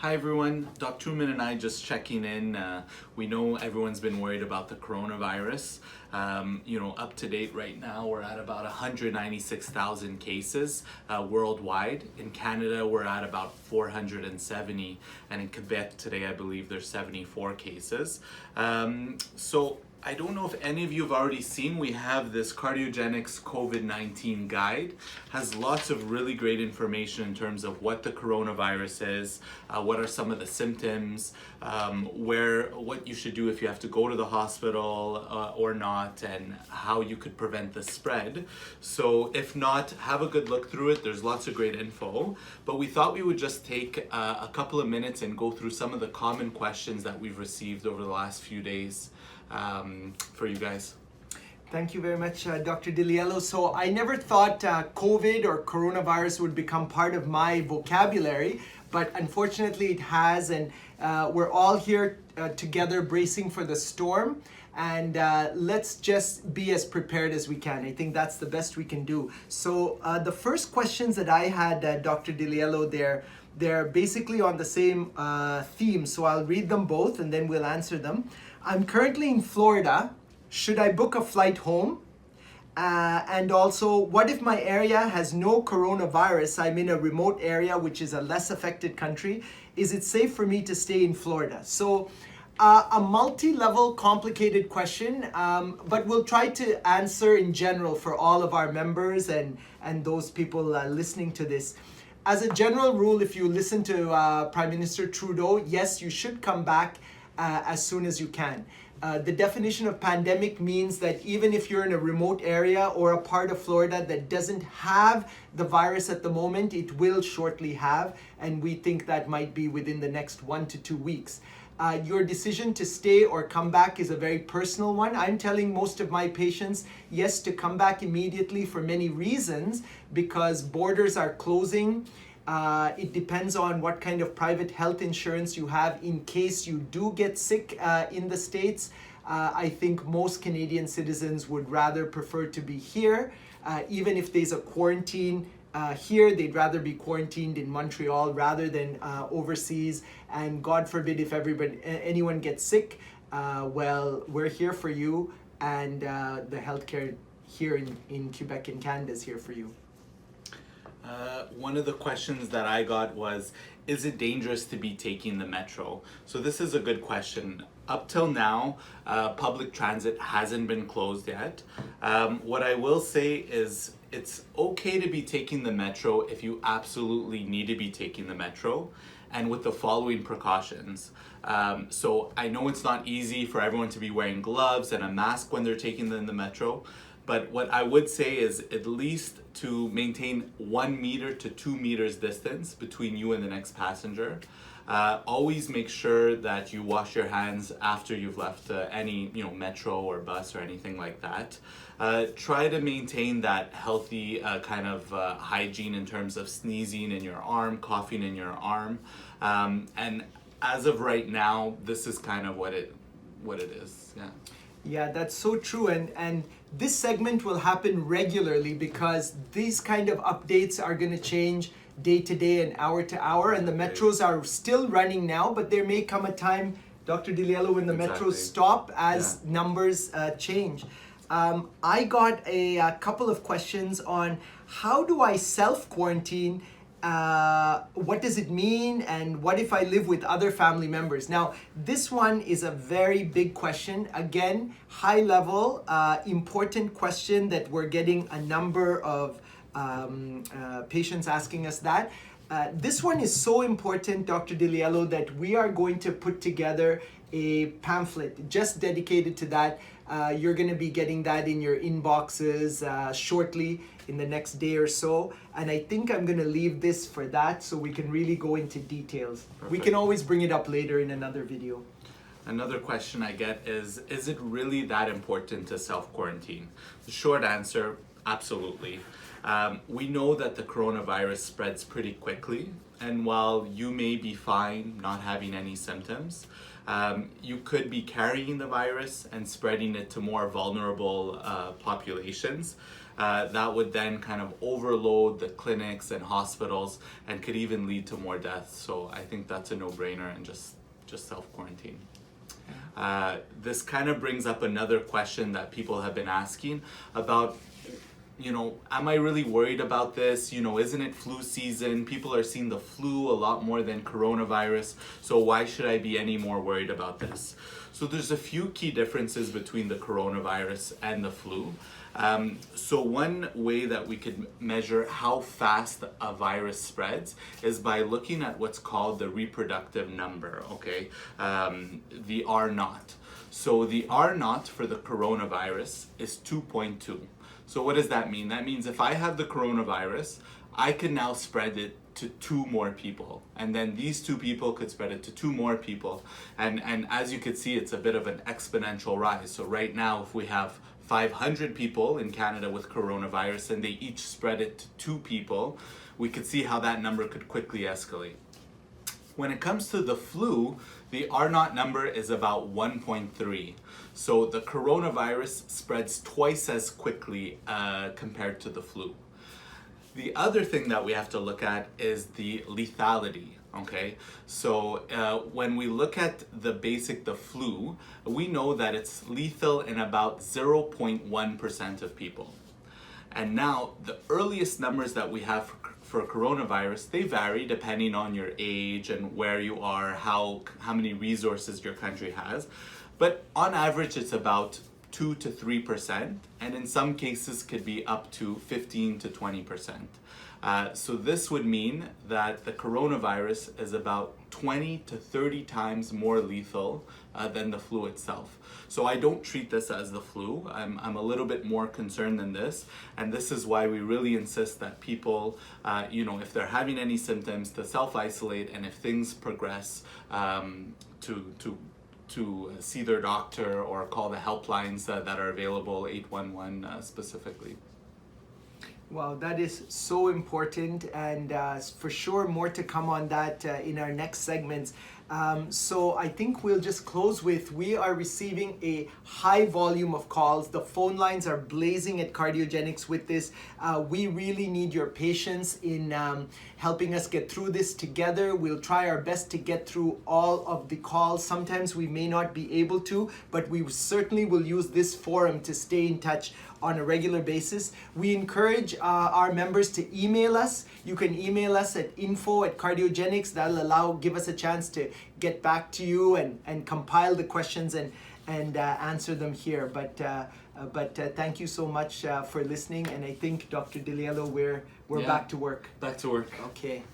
Hi everyone, Dr. Oommen and I just checking in. We know everyone's been worried about the coronavirus. Up to date right now, we're at about 196,000 cases worldwide. In Canada, we're at about 470, and in Quebec today, I believe there's 74 cases. So I don't know if any of you have already seen, we have this Cardiogenix COVID-19 guide. Has lots of really great information in terms of what the coronavirus is, what are some of the symptoms, what you should do if you have to go to the hospital or not, and how you could prevent the spread. So if not, have a good look through it. There's lots of great info. But we thought we would just take a couple of minutes and go through some of the common questions that we've received over the last few days. For you guys. Thank you very much, Dr. Liello. So I never thought COVID or coronavirus would become part of my vocabulary, but unfortunately it has, and we're all here together bracing for the storm, and let's just be as prepared as we can. I think that's the best we can do. So the first questions that I had, Dr. Liello, they're basically on the same theme, so I'll read them both and then we'll answer them. I'm currently in Florida. Should I book a flight home? And also, what if my area has no coronavirus? I'm in a remote area, which is a less affected country. Is it safe for me to stay in Florida? So a multi-level complicated question, but we'll try to answer in general for all of our members and those people listening to this. As a general rule, if you listen to Prime Minister Trudeau, yes, you should come back as soon as you can. The definition of pandemic means that even if you're in a remote area or a part of Florida that doesn't have the virus at the moment, it will shortly have, and we think that might be within the next 1 to 2 weeks. Your decision to stay or come back is a very personal one. I'm telling most of my patients, yes, to come back immediately for many reasons, because borders are closing. It depends on what kind of private health insurance you have in case you do get sick in the States. I think most Canadian citizens would rather prefer to be here. Even if there's a quarantine here, they'd rather be quarantined in Montreal rather than overseas. And God forbid if anyone gets sick, well, we're here for you, and the healthcare here in Quebec and Canada is here for you. One of the questions that I got was, is it dangerous to be taking the metro? So this is a good question. Up till now, public transit hasn't been closed yet. What I will say is it's okay to be taking the metro if you absolutely need to be taking the metro, and with the following precautions. So I know it's not easy for everyone to be wearing gloves and a mask when they're taking the metro. But what I would say is at least to maintain 1 meter to 2 meters distance between you and the next passenger. Always make sure that you wash your hands after you've left any metro or bus or anything like that. Try to maintain that healthy kind of hygiene in terms of sneezing in your arm, coughing in your arm. And as of right now, this is kind of what it is. Yeah. Yeah, that's so true, and this segment will happen regularly because these kind of updates are going to change day to day and hour to hour, and the metros are still running now, but there may come a time, Dr. Liello, when the metros stop as numbers change. I got a couple of questions on how do I self-quarantine. What does it mean, and what if I live with other family members? Now, this one is a very big question. Again, high level, important question that we're getting a number of patients asking us that. This one is so important, Dr. Liello, that we are going to put together a pamphlet just dedicated to that. You're going to be getting that in your inboxes shortly in the next day or so. And I think I'm going to leave this for that so we can really go into details. Perfect. We can always bring it up later in another video. Another question I get is it really that important to self-quarantine? The short answer, absolutely. We know that the coronavirus spreads pretty quickly, and while you may be fine not having any symptoms, you could be carrying the virus and spreading it to more vulnerable populations. that would then kind of overload the clinics and hospitals and could even lead to more deaths. So I think that's a no-brainer, and just self-quarantine. This kind of brings up another question that people have been asking about, am I really worried about this? Isn't it flu season? People are seeing the flu a lot more than coronavirus, so why should I be any more worried about this? So there's a few key differences between the coronavirus and the flu. So one way that we could measure how fast a virus spreads is by looking at what's called the reproductive number, okay? The R naught. So the R naught for the coronavirus is 2.2. So what does that mean? That means if I have the coronavirus, I can now spread it to 2 more people, and then these 2 people could spread it to 2 more people, and as you can see, it's a bit of an exponential rise. So right now, if we have 500 people in Canada with coronavirus and they each spread it to 2 people, we could see how that number could quickly escalate. When it comes to the flu, the R naught number is about 1.3. So the coronavirus spreads twice as quickly compared to the flu. The other thing that we have to look at is the lethality, okay? So when we look at the flu, we know that it's lethal in about 0.1% of people. And now the earliest numbers that we have for coronavirus, they vary depending on your age and where you are, how many resources your country has. But on average, it's about 2 to 3%, and in some cases could be up to 15 to 20%. So this would mean that the coronavirus is about 20 to 30 times more lethal than the flu itself. So I don't treat this as the flu. I'm a little bit more concerned than this, and this is why we really insist that people, if they're having any symptoms, to self-isolate, and if things progress, to see their doctor or call the helplines that are available, 811 specifically. Wow, that is so important, and for sure more to come on that in our next segments. So I think we'll just close with, we are receiving a high volume of calls. The phone lines are blazing at Cardiogenix with this. We really need your patience in helping us get through this together. We'll try our best to get through all of the calls. Sometimes we may not be able to, but we certainly will use this forum to stay in touch on a regular basis. We encourage our members to email us. You can email us at info@Cardiogenix. That'll give us a chance to get back to you and compile the questions and answer them here. But thank you so much for listening. And I think, Dr. Liello, we're back to work. Back to work. Okay.